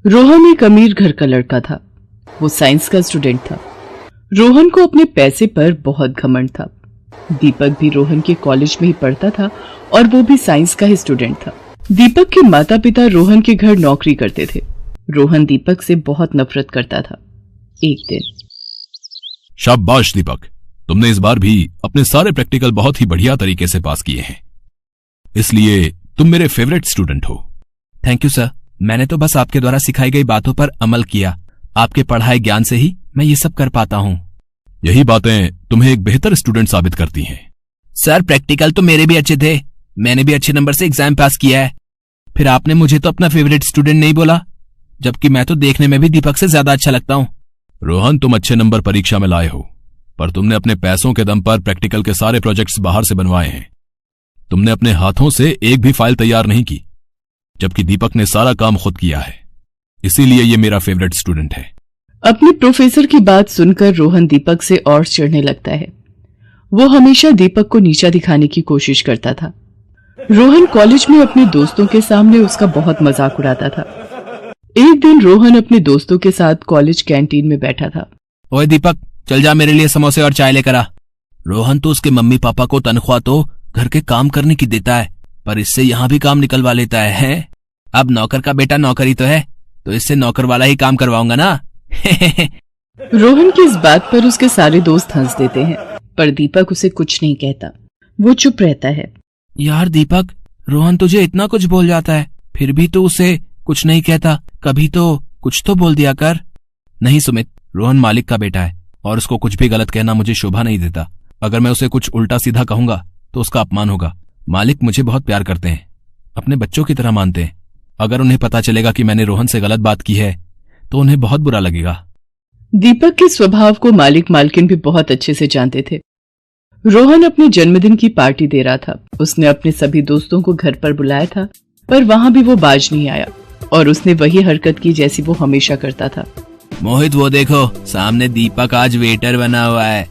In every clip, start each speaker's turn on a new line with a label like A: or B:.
A: रोहन एक अमीर घर का लड़का था। वो साइंस का स्टूडेंट था। रोहन को अपने पैसे पर बहुत घमंड था। दीपक भी रोहन के कॉलेज में ही पढ़ता था और वो भी साइंस का ही स्टूडेंट था। दीपक के माता पिता रोहन के घर नौकरी करते थे। रोहन दीपक से बहुत नफरत करता था। एक दिन,
B: शाबाश दीपक, तुमने इस बार भी अपने सारे प्रैक्टिकल बहुत ही बढ़िया तरीके से पास किए हैं, इसलिए तुम मेरे फेवरेट स्टूडेंट हो।
C: थैंक यू सर, मैंने तो बस आपके द्वारा सिखाई गई बातों पर अमल किया। आपके पढ़ाए ज्ञान से ही मैं ये सब कर पाता हूँ।
B: यही बातें तुम्हें एक बेहतर स्टूडेंट साबित करती हैं।
C: सर, प्रैक्टिकल तो मेरे भी अच्छे थे, मैंने भी अच्छे नंबर से एग्जाम पास किया है। फिर आपने मुझे तो अपना फेवरेट स्टूडेंट नहीं बोला, जबकि मैं तो देखने में भी दीपक से ज्यादा अच्छा लगता हूँ।
B: रोहन, तुम अच्छे नंबर परीक्षा में लाए हो, पर तुमने अपने पैसों के दम पर प्रैक्टिकल के सारे प्रोजेक्ट्स बाहर से बनवाए हैं। तुमने अपने हाथों से एक भी फाइल तैयार नहीं की, जबकि दीपक ने सारा काम खुद किया है। इसीलिए ये मेरा फेवरेट स्टूडेंट है।
A: अपने प्रोफेसर की बात सुनकर रोहन दीपक से और चिढ़ने लगता है। वो हमेशा दीपक को नीचा दिखाने की कोशिश करता था। रोहन कॉलेज में अपने दोस्तों के सामने उसका बहुत मजाक उड़ाता था। एक दिन रोहन अपने दोस्तों के साथ कॉलेज कैंटीन में बैठा था।
C: ओए दीपक, चल जा, मेरे लिए समोसे और चाय लेकर आ। रोहन तो उसके मम्मी पापा को तनख्वाह तो घर के काम करने की देता है, पर इससे यहाँ भी काम निकलवा लेता है। अब नौकर का बेटा नौकर ही तो है, तो इससे नौकर वाला ही काम करवाऊंगा ना।
A: रोहन की इस बात पर उसके सारे दोस्त हंस देते हैं, पर दीपक उसे कुछ नहीं कहता। वो चुप रहता है।
C: यार दीपक, रोहन तुझे इतना कुछ बोल जाता है, फिर भी तो उसे कुछ नहीं कहता। कभी तो कुछ तो बोल दिया कर। नहीं सुमित, रोहन मालिक का बेटा है और उसको कुछ भी गलत कहना मुझे शोभा नहीं देता। अगर मैं उसे कुछ उल्टा सीधा कहूंगा तो उसका अपमान होगा। मालिक मुझे बहुत प्यार करते हैं, अपने बच्चों की तरह मानते हैं। अगर उन्हें पता चलेगा कि मैंने रोहन से गलत बात की है तो उन्हें बहुत बुरा लगेगा।
A: दीपक के स्वभाव को मालिक मालकिन भी बहुत अच्छे से जानते थे। रोहन अपने जन्मदिन की पार्टी दे रहा था। उसने अपने सभी दोस्तों को घर पर बुलाया था, पर वहां भी वो बाज नहीं आया और उसने वही हरकत की जैसी वो हमेशा करता था।
C: मोहित, वो देखो सामने दीपक आज वेटर बना हुआ है।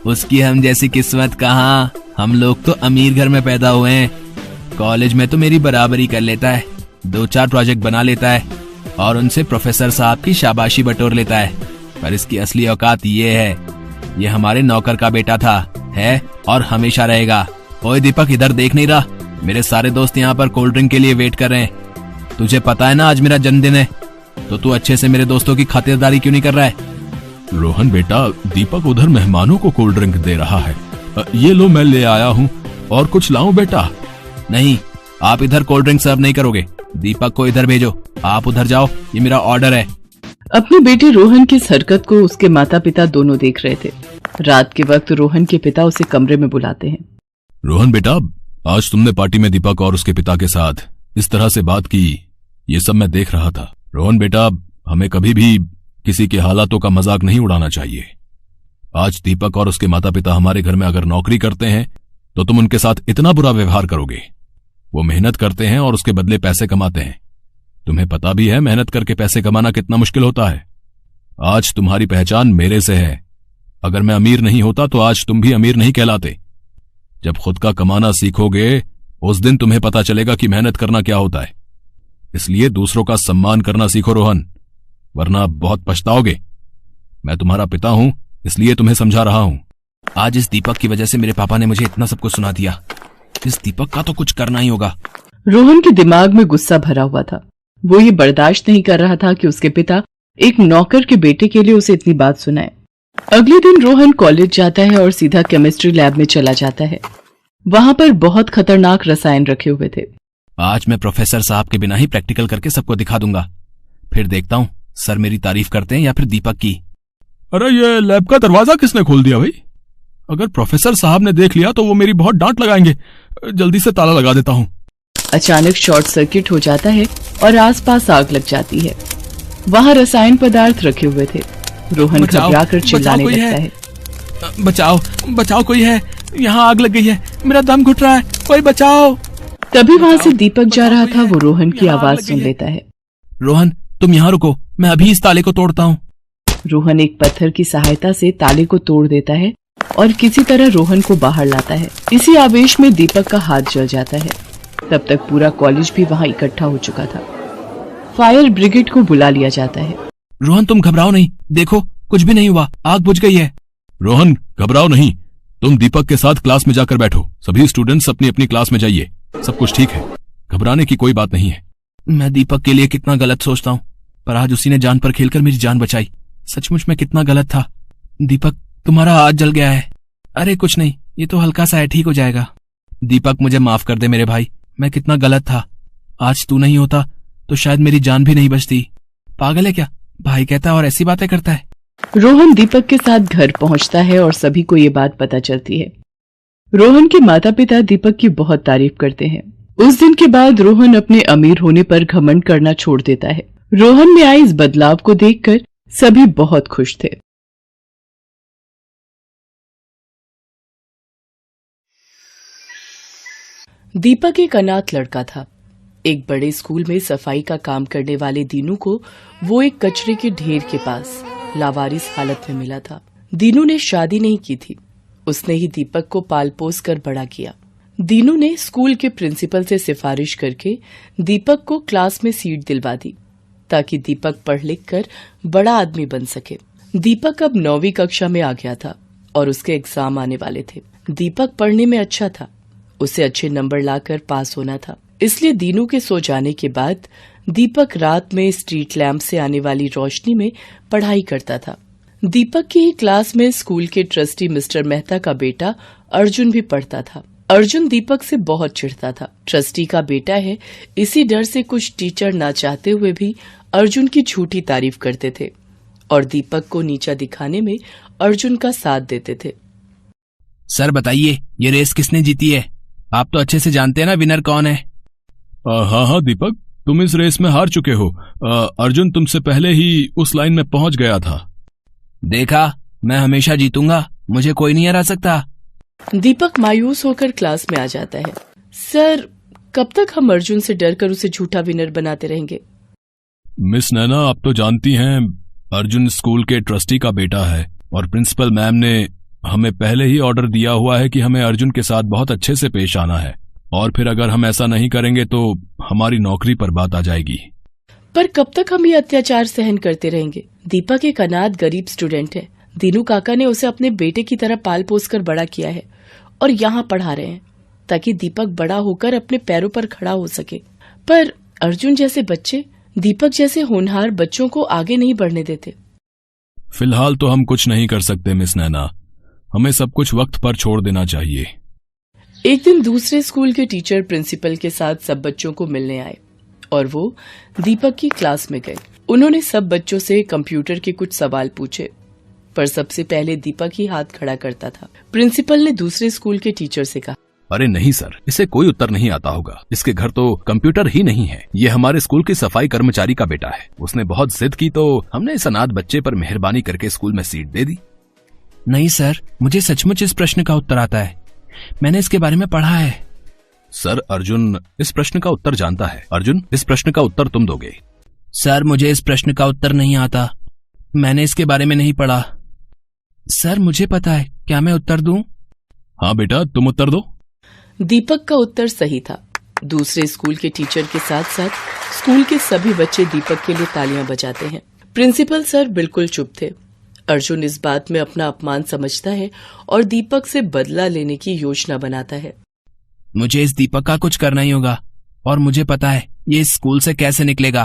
C: उसकी हम जैसी किस्मत कहाँ। हम लोग तो अमीर घर में पैदा हुए हैं। कॉलेज में तो मेरी बराबरी कर लेता है, 2-4 प्रोजेक्ट बना लेता है और उनसे प्रोफेसर साहब की शाबाशी बटोर लेता है। पर इसकी असली औकात ये है, ये हमारे नौकर का बेटा था, है और हमेशा रहेगा। ओए दीपक, इधर देख नहीं रहा? मेरे सारे दोस्त यहाँ पर कोल्ड ड्रिंक के लिए वेट कर रहे हैं। तुझे पता है ना आज मेरा जन्मदिन है, तो तू अच्छे से मेरे दोस्तों की खातिरदारी क्यों नहीं कर रहा है?
B: रोहन बेटा, दीपक उधर मेहमानों को कोल्ड ड्रिंक दे रहा है। ये लो, मैं ले आया हूँ। और कुछ लाऊं बेटा?
C: नहीं, आप इधर कोल्ड ड्रिंक सर्व नहीं करोगे। दीपक को इधर भेजो, आप उधर जाओ, ये मेरा ऑर्डर है।
A: अपने बेटे रोहन की इस हरकत को उसके माता पिता दोनों देख रहे थे। रात के वक्त रोहन के पिता उसे कमरे में बुलाते हैं।
B: रोहन बेटा, आज तुमने पार्टी में दीपक और उसके पिता के साथ इस तरह से बात की, ये सब मैं देख रहा था। रोहन बेटा, हमें कभी भी किसी के हालातों का मजाक नहीं उड़ाना चाहिए। आज दीपक और उसके माता पिता हमारे घर में अगर नौकरी करते हैं तो तुम उनके साथ इतना बुरा व्यवहार करोगे। वो मेहनत करते हैं और उसके बदले पैसे कमाते हैं। तुम्हें पता भी है मेहनत करके पैसे कमाना कितना मुश्किल होता है। आज तुम्हारी पहचान मेरे से है। अगर मैं अमीर नहीं होता तो आज तुम भी अमीर नहीं कहलाते। जब खुद का कमाना सीखोगे उस दिन तुम्हें पता चलेगा कि मेहनत करना क्या होता है। इसलिए दूसरों का सम्मान करना सीखो रोहन, वरना बहुत पछताओगे। मैं तुम्हारा पिता हूं, इसलिए तुम्हें समझा रहा हूं।
C: आज इस दीपक की वजह से मेरे पापा ने मुझे इतना सब कुछ सुना दिया। इस दीपक का तो कुछ करना ही होगा।
A: रोहन के दिमाग में गुस्सा भरा हुआ था। वो ये बर्दाश्त नहीं कर रहा था कि उसके पिता एक नौकर के बेटे के लिए उसे इतनी बात सुनाए। अगले दिन रोहन कॉलेज जाता है और सीधा केमिस्ट्री लैब में चला जाता है। वहां पर बहुत खतरनाक रसायन रखे हुए थे।
C: आज मैं प्रोफेसर साहब के बिना ही प्रैक्टिकल करके सबको दिखा दूंगा। फिर देखता हूँ सर मेरी तारीफ करते हैं या फिर दीपक की।
B: अरे ये लैब का दरवाजा किसने खोल दिया भाई? अगर प्रोफेसर साहब ने देख लिया तो वो मेरी बहुत डांट लगाएंगे। जल्दी से ताला लगा देता हूँ।
A: अचानक शॉर्ट सर्किट हो जाता है और आसपास आग लग जाती है। वहाँ रसायन पदार्थ रखे हुए थे। रोहन घबराकर चिल्लाने लगता है।
C: बचाओ बचाओ, कोई है, यहाँ आग लग गई है, मेरा दम घुट रहा है, कोई बचाओ।
A: तभी वहाँ से दीपक जा रहा था। वो रोहन की आवाज सुन लेता है।
C: रोहन, तुम यहाँ रुको, मैं अभी इस ताले को तोड़ता हूँ।
A: रोहन एक पत्थर की सहायता से ताले को तोड़ देता है और किसी तरह रोहन को बाहर लाता है। इसी आवेश में दीपक का हाथ जल जाता है। तब तक पूरा कॉलेज भी वहाँ इकट्ठा हो चुका था। फायर ब्रिगेड को बुला लिया जाता है।
C: रोहन तुम घबराओ नहीं, देखो कुछ भी नहीं हुआ, आग बुझ गई है।
B: रोहन घबराओ नहीं, तुम दीपक के साथ क्लास में जाकर बैठो। सभी स्टूडेंट्स अपनी अपनी क्लास में जाइए, सब कुछ ठीक है, घबराने की कोई बात नहीं है।
C: मैं दीपक के लिए कितना गलत सोचता हूँ, पर आज उसी ने जान पर खेलकर मेरी जान बचाई। सचमुच में कितना गलत था। दीपक तुम्हारा हाथ जल गया है। अरे कुछ नहीं, ये तो हल्का सा है, ठीक हो जाएगा। दीपक मुझे माफ कर दे मेरे भाई, मैं कितना गलत था। आज तू नहीं होता तो शायद मेरी जान भी नहीं बचती। पागल है क्या, भाई कहता है और ऐसी बातें करता है।
A: रोहन दीपक के साथ घर पहुंचता है और सभी को ये बात पता चलती है। रोहन के माता पिता दीपक की बहुत तारीफ करते हैं। उस दिन के बाद रोहन अपने अमीर होने पर घमंड करना छोड़ देता है। रोहन में आए इस बदलाव को देखकर सभी बहुत खुश थे। दीपक एक अनाथ लड़का था। एक बड़े स्कूल में सफाई का काम करने वाले दीनू को वो एक कचरे के ढेर के पास लावारिस हालत में मिला था। दीनू ने शादी नहीं की थी, उसने ही दीपक को पाल पोस कर बड़ा किया। दीनू ने स्कूल के प्रिंसिपल से सिफारिश करके दीपक को क्लास में सीट दिलवा दी ताकि दीपक पढ़ लिख कर बड़ा आदमी बन सके। दीपक अब 9वीं कक्षा में आ गया था और उसके एग्जाम आने वाले थे। दीपक पढ़ने में अच्छा था, उसे अच्छे नंबर लाकर पास होना था। इसलिए दीनू के सो जाने के बाद दीपक रात में स्ट्रीट लैंप से आने वाली रोशनी में पढ़ाई करता था। दीपक की ही क्लास में स्कूल के ट्रस्टी मिस्टर मेहता का बेटा अर्जुन भी पढ़ता था। अर्जुन दीपक से बहुत चिढ़ता था। ट्रस्टी का बेटा है, इसी डर से कुछ टीचर ना चाहते हुए भी अर्जुन की झूठी तारीफ करते थे और दीपक को नीचा दिखाने में अर्जुन का साथ देते थे।
C: सर बताइए, ये रेस किसने जीती है? आप तो अच्छे से जानते हैं ना विनर कौन है।
B: हाँ दीपक, तुम इस रेस में हार चुके हो। अर्जुन तुमसे पहले ही उस लाइन में पहुंच गया था।
C: देखा, मैं हमेशा जीतूंगा, मुझे कोई नहीं हरा सकता।
A: दीपक मायूस होकर क्लास में आ जाता है। सर, कब तक हम अर्जुन से डरकर उसे झूठा विनर बनाते रहेंगे?
B: मिस नैना, आप तो जानती हैं अर्जुन स्कूल के ट्रस्टी का बेटा है और प्रिंसिपल मैम ने हमें पहले ही ऑर्डर दिया हुआ है कि हमें अर्जुन के साथ बहुत अच्छे से पेश आना है, और फिर अगर हम ऐसा नहीं करेंगे तो हमारी नौकरी पर बात आ जाएगी।
A: पर कब तक हम ये अत्याचार सहन करते रहेंगे? दीपक एक अनाथ गरीब स्टूडेंट है। दीनू काका ने उसे अपने बेटे की तरह पाल पोस कर बड़ा किया है और यहाँ पढ़ा रहे हैं ताकि दीपक बड़ा होकर अपने पैरों पर खड़ा हो सके। पर अर्जुन जैसे बच्चे दीपक जैसे होनहार बच्चों को आगे नहीं बढ़ने देते।
B: फिलहाल तो हम कुछ नहीं कर सकते मिस नैना, हमें सब कुछ वक्त पर छोड़ देना चाहिए।
A: एक दिन दूसरे स्कूल के टीचर प्रिंसिपल के साथ सब बच्चों को मिलने आए और वो दीपक की क्लास में गए। उन्होंने सब बच्चों से कंप्यूटर के कुछ सवाल पूछे, पर सबसे पहले दीपक ही हाथ खड़ा करता था। प्रिंसिपल ने दूसरे स्कूल के टीचर से कहा,
B: अरे नहीं सर, इसे कोई उत्तर नहीं आता होगा। इसके घर तो कंप्यूटर ही नहीं है। ये हमारे स्कूल की सफाई कर्मचारी का बेटा है। उसने बहुत जिद की तो हमने इस अनाथ बच्चे पर मेहरबानी करके स्कूल में सीट दे दी।
C: नहीं सर, मुझे सचमुच इस प्रश्न का उत्तर आता है, मैंने इसके बारे में पढ़ा है।
B: सर, अर्जुन इस प्रश्न का उत्तर जानता है। अर्जुन, इस प्रश्न का उत्तर तुम दोगे।
C: सर, मुझे इस प्रश्न का उत्तर नहीं आता, मैंने इसके बारे में नहीं पढ़ा। सर, मुझे पता है, क्या मैं उत्तर दूं?
B: हाँ बेटा, तुम उत्तर दो।
A: दीपक का उत्तर सही था। दूसरे स्कूल के टीचर के साथ साथ स्कूल के सभी बच्चे दीपक के लिए तालियां बजाते हैं। प्रिंसिपल सर बिल्कुल चुप थे। अर्जुन इस बात में अपना अपमान समझता है और दीपक से बदला लेने की योजना बनाता है।
C: मुझे इस दीपक का कुछ करना ही होगा और मुझे पता है ये इस स्कूल से कैसे निकलेगा।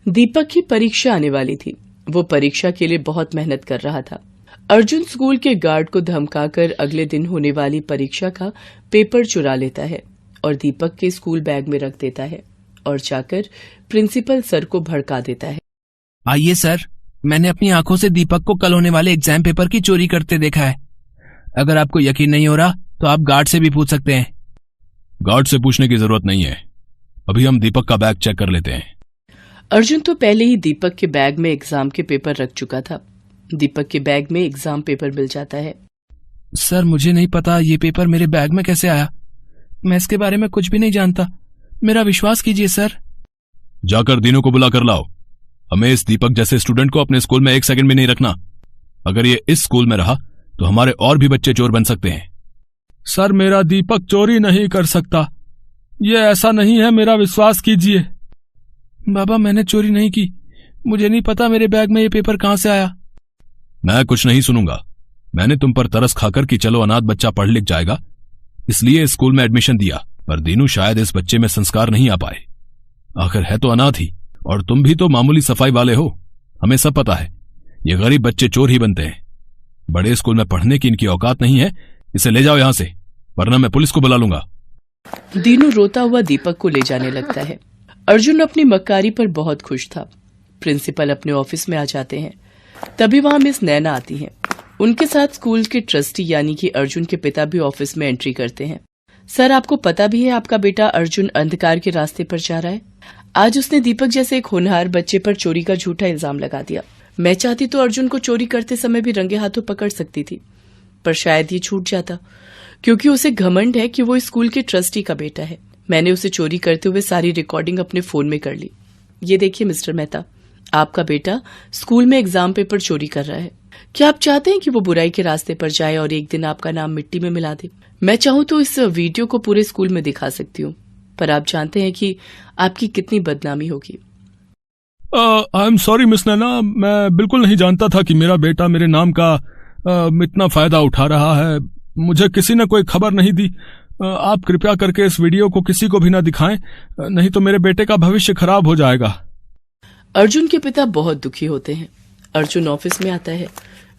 A: दीपक की परीक्षा आने वाली थी। वो परीक्षा के लिए बहुत मेहनत कर रहा था। अर्जुन स्कूल के गार्ड को धमकाकर अगले दिन होने वाली परीक्षा का पेपर चुरा लेता है और दीपक के स्कूल बैग में रख देता है और जाकर प्रिंसिपल सर को भड़का देता है।
C: आइए सर, मैंने अपनी आंखों से दीपक को कल होने वाले एग्जाम पेपर की चोरी करते देखा है। अगर आपको यकीन नहीं हो रहा तो आप गार्ड से भी पूछ सकते हैं।
B: गार्ड से पूछने की जरूरत नहीं है, अभी हम दीपक का बैग चेक कर लेते हैं।
A: अर्जुन तो पहले ही दीपक के बैग में एग्जाम के पेपर रख चुका था। दीपक के बैग में एग्जाम पेपर मिल जाता है।
C: सर, मुझे नहीं पता ये पेपर मेरे बैग में कैसे आया, मैं इसके बारे में कुछ भी नहीं जानता, मेरा विश्वास कीजिए सर।
B: जाकर दीनू को बुला कर लाओ। हमें इस दीपक जैसे स्टूडेंट को अपने स्कूल में एक सेकंड भी नहीं रखना। अगर ये इस स्कूल में रहा तो हमारे और भी बच्चे चोर बन सकते हैं।
D: सर, मेरा दीपक चोरी नहीं कर सकता, ये ऐसा नहीं है, मेरा विश्वास कीजिए।
C: बाबा मैंने चोरी नहीं की, मुझे नहीं पता मेरे बैग में ये पेपर कहां से आया।
B: मैं कुछ नहीं सुनूंगा। मैंने तुम पर तरस खाकर कि चलो अनाथ बच्चा पढ़ लिख जाएगा, इसलिए स्कूल में एडमिशन दिया, पर दीनू शायद इस बच्चे में संस्कार नहीं आ पाए। आखिर है तो अनाथ ही, और तुम भी तो मामूली सफाई वाले हो। हमें सब पता है, ये गरीब बच्चे चोर ही बनते हैं। बड़े स्कूल में पढ़ने की इनकी औकात नहीं है। इसे ले जाओ यहां से, वरना मैं पुलिस को बुला लूंगा।
A: दीनू रोता हुआ दीपक को ले जाने लगता है। अर्जुन अपनी मक्कारी पर बहुत खुश था। प्रिंसिपल अपने ऑफिस में आ जाते हैं। तभी वहां मिस नैना आती हैं। उनके साथ स्कूल के ट्रस्टी यानी कि अर्जुन के पिता भी ऑफिस में एंट्री करते हैं। सर, आपको पता भी है आपका बेटा अर्जुन अंधकार के रास्ते पर जा रहा है। आज उसने दीपक जैसे एक होनहार बच्चे पर चोरी का झूठा इल्जाम लगा दिया। मैं चाहती तो अर्जुन को चोरी करते समय भी रंगे हाथों पकड़ सकती थी, पर शायद ये छूट जाता, क्योंकि उसे घमंड है कि वो स्कूल के ट्रस्टी का बेटा है। मैंने उसे चोरी करते हुए सारी रिकॉर्डिंग अपने फोन में कर ली। ये देखिए मिस्टर मेहता, आपका बेटा स्कूल में एग्जाम पेपर चोरी कर रहा है। क्या आप चाहते हैं कि वो बुराई के रास्ते पर जाए और एक दिन आपका नाम मिट्टी में मिला दे? मैं चाहूं तो इस वीडियो को पूरे स्कूल में दिखा सकती हूँ, पर आप जानते हैं कि आपकी कितनी बदनामी होगी।
B: आई एम सॉरी मिस नैना, मैं बिल्कुल नहीं जानता था कि मेरा बेटा मेरे नाम का इतना फायदा उठा रहा है। मुझे किसी ने कोई खबर नहीं दी। आप कृपया करके इस वीडियो को किसी को भी ना दिखाएं, नहीं तो मेरे बेटे का भविष्य खराब हो जाएगा।
A: अर्जुन के पिता बहुत दुखी होते हैं। अर्जुन ऑफिस में आता है।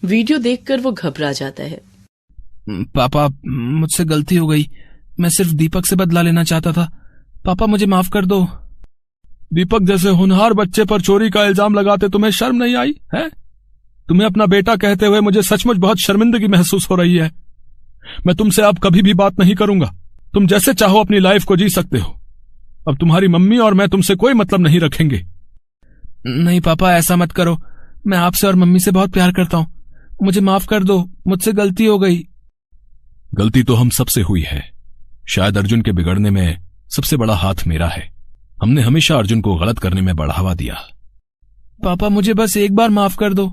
A: वीडियो देखकर वो घबरा जाता है।
C: पापा, मुझसे गलती हो गई। मैं सिर्फ दीपक से बदला लेना चाहता था। पापा, मुझे माफ कर दो।
B: दीपक जैसे होनहार बच्चे पर चोरी का इल्जाम लगाते तुम्हें शर्म नहीं आई है? तुम्हें अपना बेटा कहते हुए मुझे सचमुच बहुत शर्मिंदगी महसूस हो रही है। मैं तुमसे अब कभी भी बात नहीं करूंगा। तुम जैसे चाहो अपनी लाइफ को जी सकते हो। अब तुम्हारी मम्मी और मैं तुमसे कोई मतलब नहीं रखेंगे।
C: नहीं पापा, ऐसा मत करो। मैं आपसे और मम्मी से बहुत प्यार करता हूँ। मुझे माफ कर दो, मुझसे गलती हो गई।
B: गलती तो हम सबसे हुई है। शायद अर्जुन के बिगड़ने में सबसे बड़ा हाथ मेरा है। हमने हमेशा अर्जुन को गलत करने में बढ़ावा दिया।
C: पापा, मुझे बस एक बार माफ कर दो।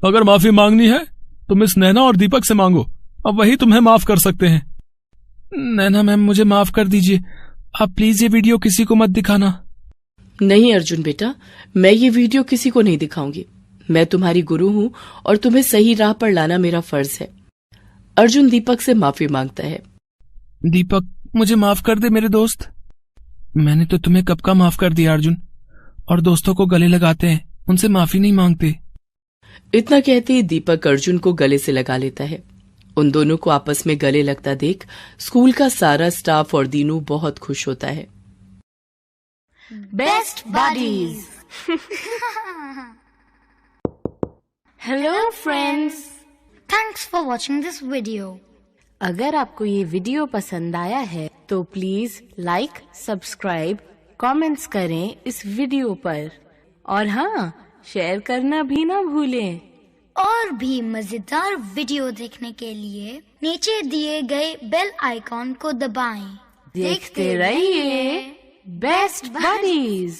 B: अगर माफी मांगनी है तो मिस नैना और दीपक से मांगो, अब वही तुम्हें माफ कर सकते हैं।
C: नैना मैम, मुझे माफ कर दीजिए। आप प्लीज ये वीडियो किसी को मत दिखाना।
A: नहीं अर्जुन बेटा, मैं ये वीडियो किसी को नहीं दिखाऊंगी। मैं तुम्हारी गुरु हूँ और तुम्हें सही राह पर लाना मेरा फर्ज है। अर्जुन दीपक से माफी मांगता है।
C: दीपक, मुझे माफ कर दे मेरे दोस्त। मैंने तो तुम्हें कब का माफ कर दिया अर्जुन। और दोस्तों को गले लगाते हैं, उनसे माफी नहीं मांगते।
A: इतना कहते ही दीपक अर्जुन को गले से लगा लेता है। उन दोनों को आपस में गले लगता देख स्कूल का सारा स्टाफ और दीनू बहुत खुश होता है।
D: Best buddies. Hello friends, thanks for watching this video.
E: अगर आपको ये वीडियो पसंद आया है तो प्लीज लाइक, सब्सक्राइब, कमेंट्स करें इस वीडियो पर, और हाँ, शेयर करना भी ना भूलें।
D: और भी मजेदार वीडियो देखने के लिए नीचे दिए गए बेल आइकॉन को दबाएं।
E: देखते रहिए बेस्ट बडीज।